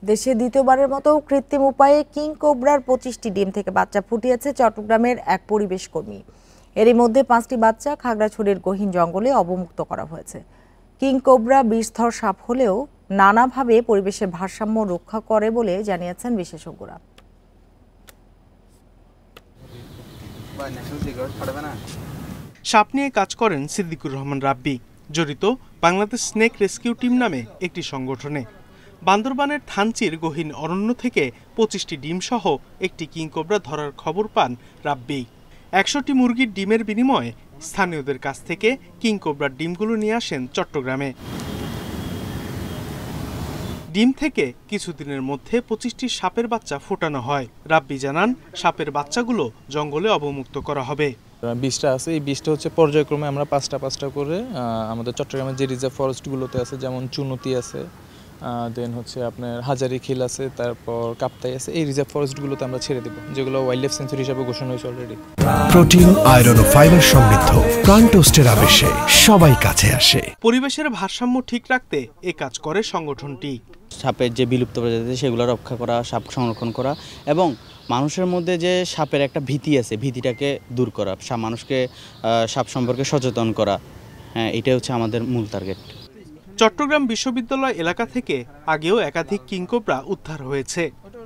দেশে দ্বিতীয়বারের মতো কৃত্রিম উপায়ে কিং কোবরার 25টি ডিম থেকে বাচ্চা ফুটিয়েছে চট্টগ্রামের এক পরিবেশ কর্মী। এরই মধ্যে 5টি বাচ্চা খাগড়াছড়ির গহীন জঙ্গলে অবমুক্ত করা হয়েছে। কিং কোবরা বিষধর সাপ হলেও নানাভাবে পরিবেশের ভারসাম্য রক্ষা করে বলে জানিয়েছেন বিশেষজ্ঞরা। সাপ নিয়ে কাজ করেন সিদ্দিকুর রহমান রাব্বি, জড়িত বাংলাদেশ স্নেক রেস্কিউ টিম নামে একটি সংগঠনে। বান্দরবানের থানচির গহীন অরণ্য থেকে 25টি ডিম সহ একটি কিং কোবরা ধরার খবর পান রাব্বি। 100টি মুরগির ডিমের বিনিময়ে স্থানীয়দের কাছ থেকে কিং কোবরার ডিমগুলো নিয়ে আসেন চট্টগ্রামে। ডিম থেকে কিছুদিনের মধ্যে 25টি সাপের বাচ্চা ফোটানো হয়। রাব্বি জানান, সাপের বাচ্চাগুলো জঙ্গলে অবমুক্ত করা হবে। 20টা আছে, এই 20টা হচ্ছে পর্যায়ক্রমে আমরা পাঁচটা করে আমাদের চট্টগ্রামের যে রিজার্ভ ফরেস্টগুলোতে আছে, যেমন চুনতি আছে, দেন হচ্ছে আপনার হাজারিখিল আছে, তারপর কাপ্তাই আছে, এই রিজার্ভ ফরেস্টগুলোতে আমরা ছেড়ে দেব, যেগুলো ওয়াইল্ড লাইফ সেঞ্চুরি হিসেবে ঘোষণা হয়েছে অলরেডি। প্রোটিন, আয়রন ও ফাইবার সমৃদ্ধ প্রাণ টোস্টের আবেশে সবাই কাছে আসে। পরিবেশের ভারসাম্য ঠিক রাখতে এ কাজ করে সংগঠনটি। সাপের যে বিলুপ্ত প্রজাতি সেগুলো রক্ষা করা, সাপ সংরক্ষণ করা এবং মানুষের মধ্যে যে সাপের একটা ভীতি আছে, ভীতিটাকে দূর করা, মানুষকে সাপ সম্পর্কে সচেতন করা, হ্যাঁ, এটাই হচ্ছে আমাদের মূল টার্গেট। চট্টগ্রাম বিশ্ববিদ্যালয় এলাকা থেকে আগেও একাধিক কিং কোবরা উদ্ধার হয়েছে।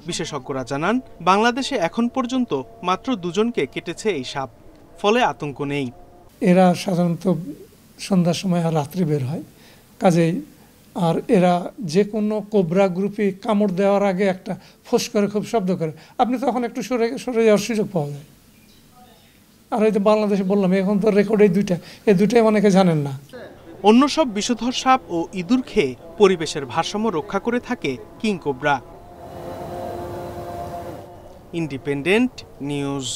বিশেষজ্ঞরা জানান, বাংলাদেশে এখন পর্যন্ত মাত্র 2 জনকে কেটেছে এই সাপ, ফলে আতঙ্ক নেই। এরা সাধারণত সন্ধ্যার সময় আর রাত্রে বের হয়, কাজেই আর এরা যে কোনো কোবরা গ্রুপে কামড় দেওয়ার আগে একটা ফোঁস করে খুব শব্দ করে, আপনি তখন একটু সরে যাওয়ার সুযোগ পাওয়া যায়। আর এই তো বাংলাদেশে বললাম, এখন তো রেকর্ড এই দুইটাই অনেকে জানেন না। অন্য সব বিষধর সাপ ও ইঁদুর খেয়ে পরিবেশের ভারসাম্য রক্ষা করে থাকে কিং কোবরা। Independent news.